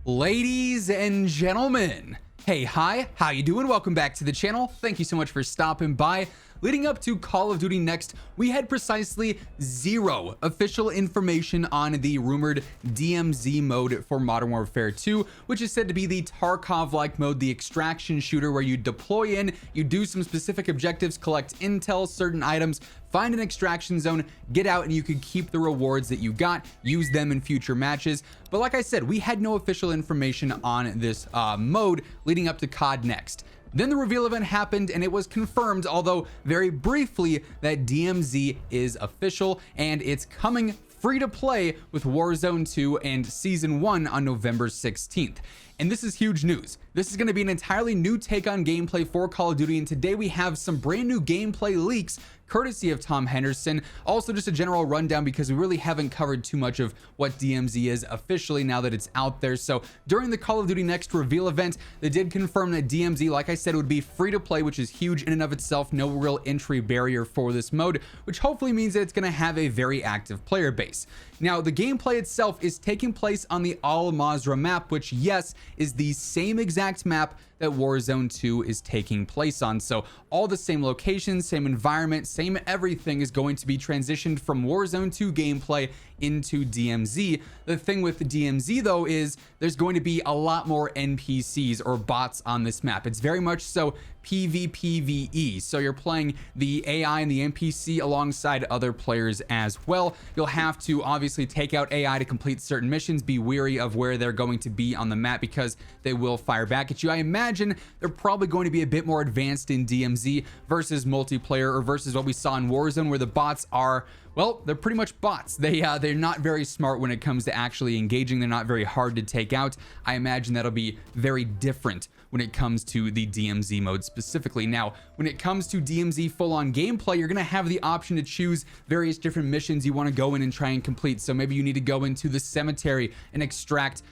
Ladies and gentlemen, hey, hi, how you doing? Welcome back to the channel. Thank you so much for stopping by. Leading up to Call of Duty Next, we had precisely zero official information on the rumored DMZ mode for Modern Warfare 2, which is said to be the Tarkov-like mode, the extraction shooter where you deploy in, you do some specific objectives, collect intel, certain items, find an extraction zone, get out, and you can keep the rewards that you got, use them in future matches. But like I said, we had no official information on this mode leading up to COD Next. Then the reveal event happened and it was confirmed, although very briefly, that DMZ is official and it's coming free to play with Warzone 2 and Season 1 on November 16th. And this is huge news. This is going to be an entirely new take on gameplay for Call of Duty, and today we have some brand new gameplay leaks courtesy of Tom Henderson. Also just a general rundown because we really haven't covered too much of what DMZ is officially now that it's out there. So during the Call of Duty Next reveal event, they did confirm that DMZ, like I said, would be free to play, which is huge in and of itself. No real entry barrier for this mode, which hopefully means that it's going to have a very active player base. Now, the gameplay itself is taking place on the Al Mazrah map, which, yes, is the same exact map that Warzone 2 is taking place on. So all the same locations, same environment, same everything is going to be transitioned from Warzone 2 gameplay into DMZ. The thing with the DMZ though is there's going to be a lot more NPCs or bots on this map. It's very much so PvPvE. So you're playing the AI and the NPC alongside other players as well. You'll have to obviously take out AI to complete certain missions. Be wary of where they're going to be on the map because they will fire back at you. I imagine they're probably going to be a bit more advanced in DMZ versus multiplayer or versus what we saw in Warzone, where the bots are, well, they're pretty much bots. They're not very smart when it comes to actually engaging. They're not very hard to take out. I imagine that'll be very different when it comes to the DMZ mode specifically. Now, when it comes to DMZ full-on gameplay, you're gonna have the option to choose various different missions you want to go in and try and complete. So maybe you need to go into the cemetery and extract,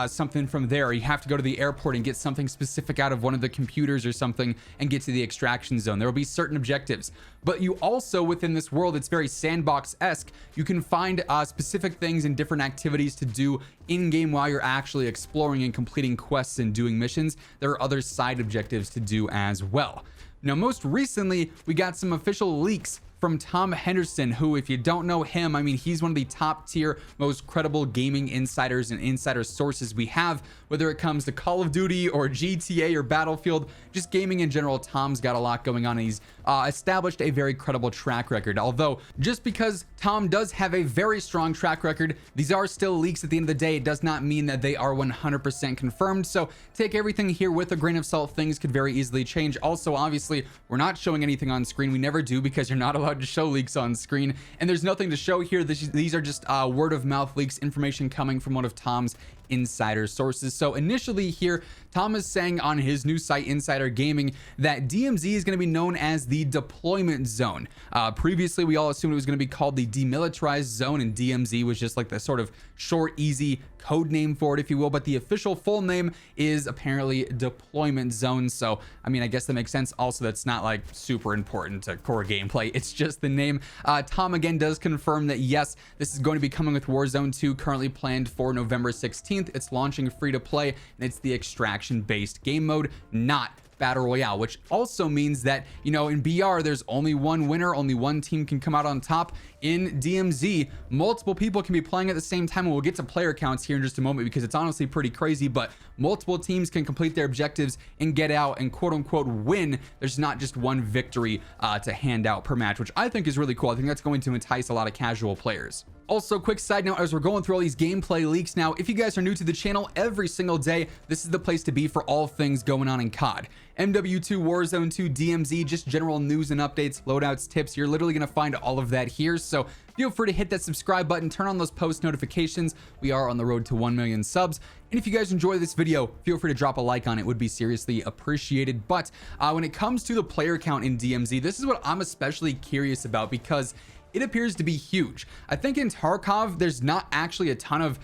something from there. You have to go to the airport and get something specific out of one of the computers or something and get to the extraction zone. There will be certain objectives, but you also, within this world, it's very sandbox-esque. You can find specific things and different activities to do in-game while you're actually exploring and completing quests and doing missions. There are other side objectives to do as well. Now, most recently, we got some official leaks from Tom Henderson, who, if you don't know him, I mean, he's one of the top tier, most credible gaming insiders and insider sources we have, whether it comes to Call of Duty or GTA or Battlefield, just gaming in general. Tom's got a lot going on. He's established a very credible track record. Although, just because Tom does have a very strong track record, these are still leaks at the end of the day. It does not mean that they are 100% confirmed. So take everything here with a grain of salt. Things could very easily change. Also, obviously, we're not showing anything on screen. We never do because you're not allowed to show leaks on screen, and there's nothing to show here. These are just word of mouth leaks, information coming from one of Tom's insider sources. So initially here, Tom is saying on his new site Insider Gaming that DMZ is going to be known as the deployment zone. Previously, we all assumed it was going to be called the demilitarized zone, and DMZ was just like the sort of short, easy code name for it, if you will. But the official full name is apparently deployment zone. So, I mean, I guess that makes sense. Also, that's not like super important to core gameplay. It's just the name. Tom again does confirm that yes, this is going to be coming with Warzone 2, currently planned for November 16th. It's launching free to play, and it's the extraction based game mode, not Battle Royale, which also means that, in BR, there's only one winner, only one team can come out on top. In DMZ, multiple people can be playing at the same time, and we'll get to player counts here in just a moment because it's honestly pretty crazy, but multiple teams can complete their objectives and get out and quote unquote win. There's not just one victory to hand out per match, which I think is really cool. I think that's going to entice a lot of casual players. Also, quick side note, as we're going through all these gameplay leaks now, if you guys are new to the channel, every single day, this is the place to be for all things going on in COD. MW2, Warzone 2, DMZ, just general news and updates, loadouts, tips. You're literally going to find all of that here. So feel free to hit that subscribe button, turn on those post notifications. We are on the road to 1 million subs. And if you guys enjoy this video, feel free to drop a like on it. Would be seriously appreciated. But when it comes to the player count in DMZ, this is what I'm especially curious about, because it appears to be huge. I think in Tarkov, there's not actually a ton of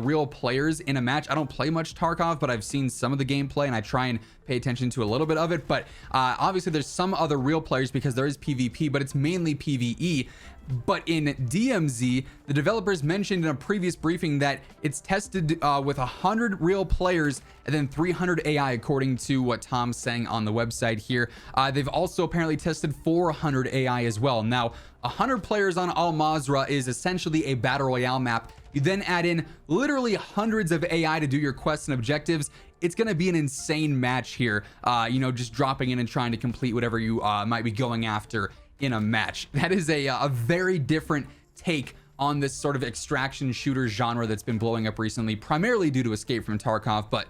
real players in a match. I don't play much Tarkov, but I've seen some of the gameplay and I try and pay attention to a little bit of it. But obviously there's some other real players because there is PvP, but it's mainly PvE. But in DMZ, the developers mentioned in a previous briefing that it's tested with 100 real players and then 300 AI, according to what Tom's saying on the website here. They've also apparently tested 400 AI as well. Now, 100 players on Al Mazrah is essentially a battle royale map. You then add in literally hundreds of AI to do your quests and objectives. It's going to be an insane match here, you know, just dropping in and trying to complete whatever you might be going after in a match. That is a very different take on this sort of extraction shooter genre that's been blowing up recently, primarily due to Escape from Tarkov. But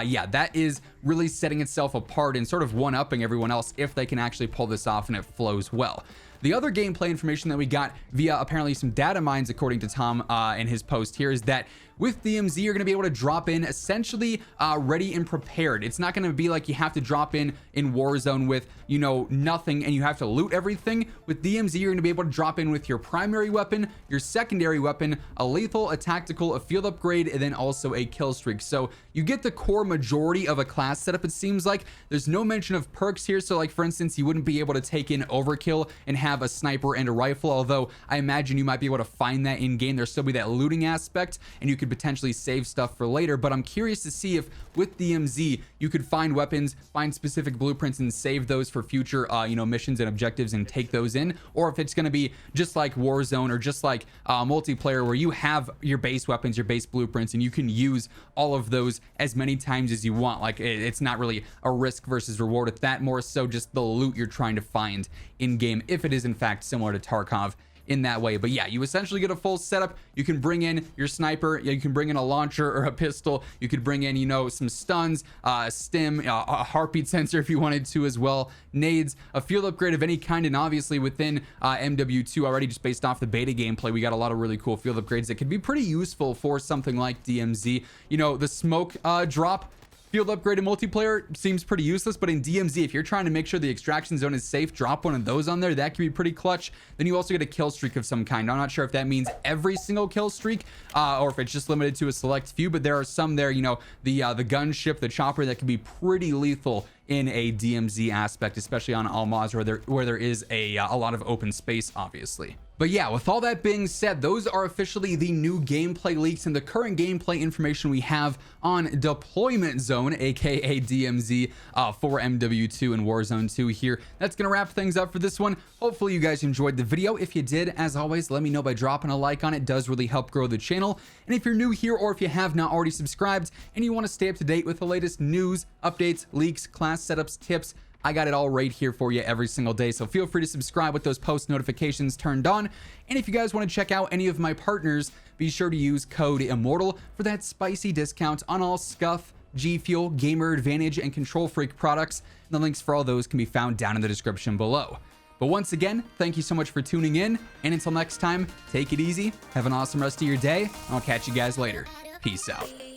yeah, that is really setting itself apart and sort of one-upping everyone else if they can actually pull this off and it flows well. The other gameplay information that we got via apparently some data mines, according to Tom in his post here, is that with DMZ, you're going to be able to drop in essentially ready and prepared. It's not going to be like you have to drop in Warzone with, you know, nothing and you have to loot everything. With DMZ, you're going to be able to drop in with your primary weapon, your secondary weapon, a lethal, a tactical, a field upgrade, and then also a kill streak. So you get the core majority of a class setup, it seems like. There's no mention of perks here. So like, for instance, you wouldn't be able to take in overkill and have a sniper and a rifle, although I imagine you might be able to find that in game. There'll still be that looting aspect and you could potentially save stuff for later. But I'm curious to see if with DMZ you could find weapons, find specific blueprints and save those for future you know, missions and objectives and take those in, or if it's going to be just like Warzone or just like multiplayer where you have your base weapons, your base blueprints, and you can use all of those as many times as you want. Like, it's not really a risk versus reward at that, more so just the loot you're trying to find in game, if it is in fact similar to Tarkov in that way. But yeah, you essentially get a full setup. You can bring in your sniper, you can bring in a launcher or a pistol, you could bring in, you know, some stuns, a stim, a heartbeat sensor if you wanted to as well, nades, a field upgrade of any kind. And obviously within MW2 already, just based off the beta gameplay, we got a lot of really cool field upgrades that could be pretty useful for something like DMZ. You know, the smoke drop field upgrade in multiplayer seems pretty useless, but in DMZ, if you're trying to make sure the extraction zone is safe, drop one of those on there. That can be pretty clutch. Then you also get a kill streak of some kind. I'm not sure if that means every single kill streak or if it's just limited to a select few, but there are some there, you know, the gunship, the chopper, that can be pretty lethal in a DMZ aspect, especially on Al Mazrah where there is a lot of open space, obviously. But yeah, with all that being said, those are officially the new gameplay leaks and the current gameplay information we have on Deployment Zone, aka DMZ, for MW2 and Warzone 2 here. That's gonna wrap things up for this one. Hopefully you guys enjoyed the video. If you did, as always, let me know by dropping a like on it. It does really help grow the channel. And if you're new here or if you have not already subscribed and you want to stay up to date with the latest news, updates, leaks, class setups, tips, I got it all right here for you every single day. So feel free to subscribe with those post notifications turned on. And if you guys want to check out any of my partners, be sure to use code WhosImmortal for that spicy discount on all Scuff, G Fuel, Gamer Advantage, and Control Freak products. And the links for all those can be found down in the description below. But once again, thank you so much for tuning in. And until next time, take it easy. Have an awesome rest of your day. I'll catch you guys later. Peace out.